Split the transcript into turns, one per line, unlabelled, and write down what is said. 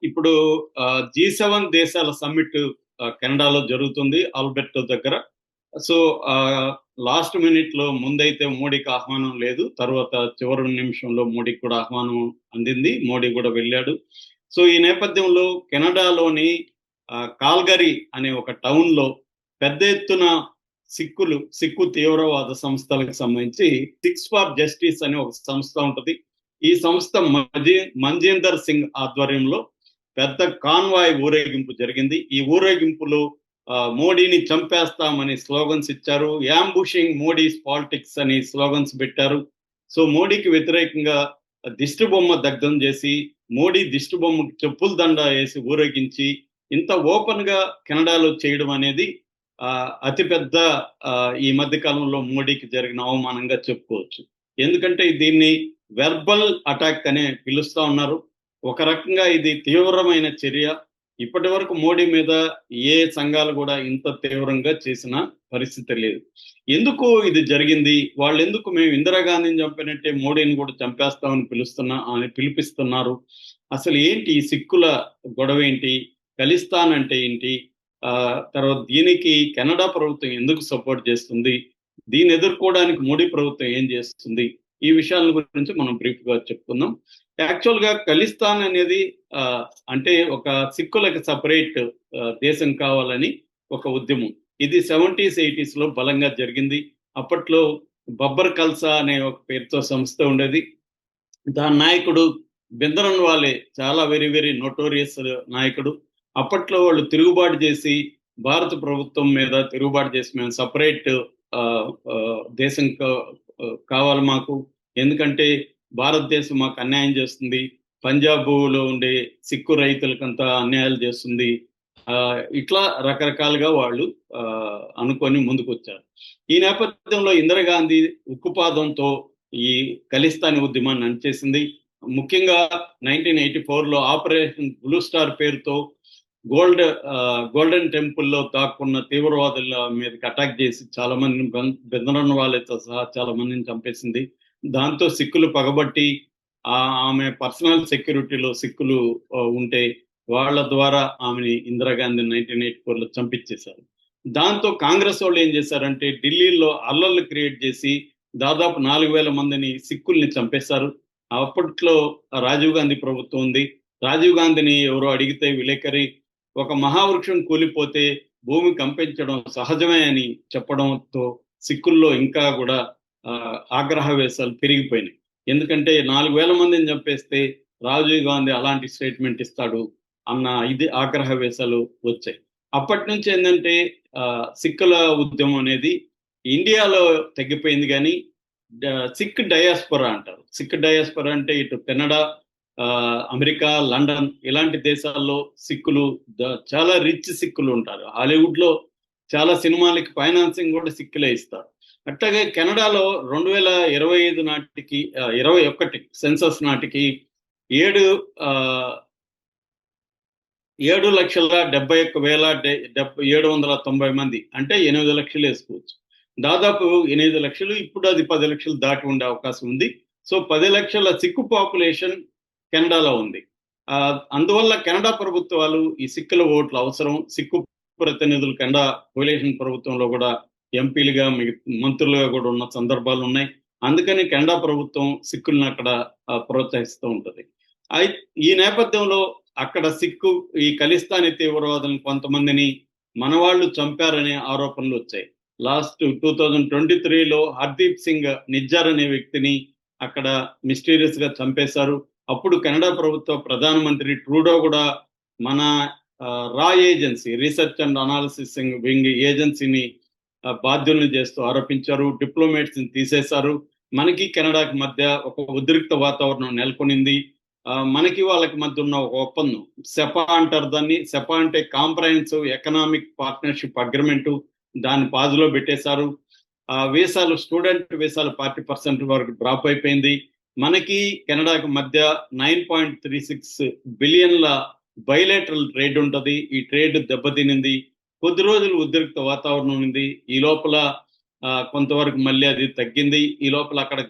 ఇప్పుడు G7 దేశాల summit కెనడాలో జరుగుతుంది ఆల్బర్టో దగ్గర. సో లాస్ట్ మినిట్ లో ముందైతే మోడీకి ఆహ్వానం లేదు. తర్వాత చివరి నిమిషంలో మోడీకి కూడా ఆహ్వానం అందింది. మోడీ కూడా వెళ్ళాడు. సో ఈ నేపథ్యంలో కెనడాలోని కాల్గరీ అనే ఒక టౌన్ లో పెద్ద ఎత్తున సిక్కు తీవ్రవాద సంస్థలకు సంబంధించి సిక్స్ ఫార్ జస్టిస్ అనే ఒక సంస్థ ఉంటుంది. ఈ సంస్థ మంజీందర్ సింగ్ ఆధ్వర్యంలో పెద్ద కాన్వాయ్ ఊరేగింపు జరిగింది. ఈ ఊరేగింపులో మోడీని చంపేస్తామని స్లోగన్స్ ఇచ్చారు. యాంబుషింగ్ మోడీస్ పాలిటిక్స్ అని స్లోగన్స్ పెట్టారు. సో మోడీకి వ్యతిరేకంగా దిష్టి బొమ్మ దగ్ధం చేసి మోడీ దిష్టి బొమ్మకు చెప్పుల దండ వేసి ఊరేగించి ఇంత ఓపెన్ గా కెనడాలో చేయడం అనేది అతిపెద్ద ఈ మధ్య కాలంలో మోడీకి జరిగిన అవమానంగా చెప్పుకోవచ్చు. ఎందుకంటే దీన్ని వెర్బల్ అటాక్ అనే పిలుస్తా ఉన్నారు. ఒక రకంగా ఇది తీవ్రమైన చర్య. ఇప్పటి వరకు మోడీ మీద ఏ సంఘాలు కూడా ఇంత తీవ్రంగా చేసిన పరిస్థితి లేదు. ఎందుకు ఇది జరిగింది? వాళ్ళు ఎందుకు మేము ఇందిరాగాంధీని చంపినట్టే మోడీని కూడా చంపేస్తామని పిలిపిస్తున్నారు? అసలు ఏంటి ఈ సిక్కుల గొడవ ఏంటి? ఖలిస్తాన్ అంటే ఏంటి? తర్వాత దీనికి కెనడా ప్రభుత్వం ఎందుకు సపోర్ట్ చేస్తుంది? దీన్ని ఎదుర్కోవడానికి మోడీ ప్రభుత్వం ఏం చేస్తుంది? ఈ విషయాల గురించి మనం బ్రీఫ్ గా చెప్పుకుందాం. యాక్చువల్ గా ఖలిస్తాన్ అనేది అంటే ఒక సిక్కులకు సపరేట్ దేశం కావాలని ఒక ఉద్యమం. ఇది 70s 80s లో బలంగా జరిగింది. అప్పట్లో బబ్బర్ కల్సా అనే ఒక పేరుతో సంస్థ ఉండేది. దాని నాయకుడు బింద్రన్ వాలే చాలా వెరీ వెరీ నోటోరియస్ నాయకుడు. అప్పట్లో వాళ్ళు తిరుగుబాటు చేసి భారత ప్రభుత్వం మీద తిరుగుబాటు చేసి మేము సపరేట్ దేశం కావాలి మాకు, ఎందుకంటే భారతదేశం మాకు అన్యాయం చేస్తుంది, పంజాబ్లో ఉండే సిక్కు రైతులకంతా అన్యాయాలు చేస్తుంది, ఇట్లా రకరకాలుగా వాళ్ళు అనుకొని ముందుకు వచ్చారు. ఈ నేపథ్యంలో ఇందిరాగాంధీ ఉక్కుపాదంతో ఈ ఖలిస్తానీ ఉద్యమాన్ని అణచేసింది. ముఖ్యంగా 1984లో ఆపరేషన్ బ్లూ స్టార్ పేరుతో గోల్డెన్ టెంపుల్లో దాక్కున్న తీవ్రవాదుల మీదకి అటాక్ చేసి చాలా మందిని బెందరన్ వాళ్ళతో సహా చాలా మందిని చంపేసింది. దాంతో సిక్కులు పగబట్టి ఆమె పర్సనల్ సెక్యూరిటీలో సిక్కులు ఉంటే వాళ్ళ ద్వారా ఆమెని ఇందిరాగాంధీ 1984లో చంపించేశారు. దాంతో కాంగ్రెస్ వాళ్ళు ఏం చేశారంటే ఢిల్లీలో అల్లర్లు క్రియేట్ చేసి దాదాపు 4,000 మందిని సిక్కుల్ని చంపేశారు. అప్పట్లో రాజీవ్ గాంధీ ప్రభుత్వం ఉంది. రాజీవ్ గాంధీని ఎవరో అడిగితే విలేకరి ఒక మహావృక్షం కూలిపోతే భూమి కంపించడం సహజమే అని చెప్పడంతో సిక్కుల్లో ఇంకా కూడా ఆగ్రహవేశాలు పెరిగిపోయినాయి. ఎందుకంటే 4,000 మందిని చంపేస్తే రాజీవ్ గాంధీ అలాంటి స్టేట్మెంట్ ఇస్తాడు అన్న ఇది ఆగ్రహవేశాలు వచ్చాయి. అప్పటి నుంచి ఏంటంటే సిక్కుల ఉద్యమం అనేది ఇండియాలో తగ్గిపోయింది. కానీ సిక్ డయాస్పొరా అంటారు. సిక్ డయాస్పొరా అంటే ఇటు కెనడా, అమెరికా, లండన్ ఇలాంటి దేశాల్లో సిక్కులు చాలా రిచ్ సిక్కులు ఉంటారు. హాలీవుడ్ లో చాలా సినిమాలకి ఫైనాన్సింగ్ కూడా సిక్కులే ఇస్తారు. అట్లాగే కెనడాలో 2025 నాటికి 21 సెన్సస్ నాటికి 7,71,790 మంది, అంటే 8 లక్షలు వేసుకోవచ్చు. దాదాపు 8 లక్షలు, ఇప్పుడు అది 10 లక్షలు దాటి ఉండే అవకాశం ఉంది. సో 10 లక్షల సిక్కు పాపులేషన్ కెనడాలో ఉంది. అందువల్ల కెనడా ప్రభుత్వాలు ఈ సిక్కుల ఓట్లు అవసరం. సిక్కు ప్రతినిధులు కెనడా కోalition ప్రభుత్వంలో కూడా ఎంపీలుగా మంత్రులుగా కూడా ఉన్న సందర్భాలు ఉన్నాయి. అందుకని కెనడా ప్రభుత్వం సిక్కుల్ని అక్కడ ప్రోత్సహిస్తూ ఉంటుంది. ఈ నేపథ్యంలో అక్కడ ఈ ఖలిస్తానీ తీవ్రవాదులను కొంతమందిని మనవాళ్లు చంపారనే ఆరోపణలు వచ్చాయి. లాస్ట్ 2023లో హర్దీప్ సింగ్ నిజ్జర్ అనే వ్యక్తిని అక్కడ మిస్టీరియస్ గా చంపేశారు. అప్పుడు కెనడా ప్రభుత్వ ప్రధానమంత్రి ట్రూడో కూడా మన రా agency, research and analysis wing ఏజెన్సీని బాధ్యుల్ని చేస్తూ ఆరోపించారు. డిప్లొమేట్స్ ని తీసేశారు. మనకి కెనడాకి మధ్య ఒక ఉద్రిక్త వాతావరణం నెలకొనింది. మనకి వాళ్ళకి మధ్య ఉన్న ఒక ఒప్పందం సెపా అంటారు దాన్ని. సెపా అంటే కాంప్రహెన్సివ్ ఎకనామిక్ పార్ట్నర్షిప్ అగ్రిమెంట్. దాన్ని పాజులో పెట్టేశారు. వీసాలు, స్టూడెంట్ వీసాలు 40% వరకు డ్రాప్ అయిపోయింది. మనకి కెనడాకి మధ్య 9.36 బిలియన్ల బైలేటరల్ ట్రేడ్ ఉంటుంది. ఈ ట్రేడ్ దెబ్బతినింది. కొద్ది రోజులు ఉద్రిక్త వాతావరణం ఉంది. ఈ లోపల కొంతవరకు మళ్ళీ అది తగ్గింది. ఈ లోపల అక్కడ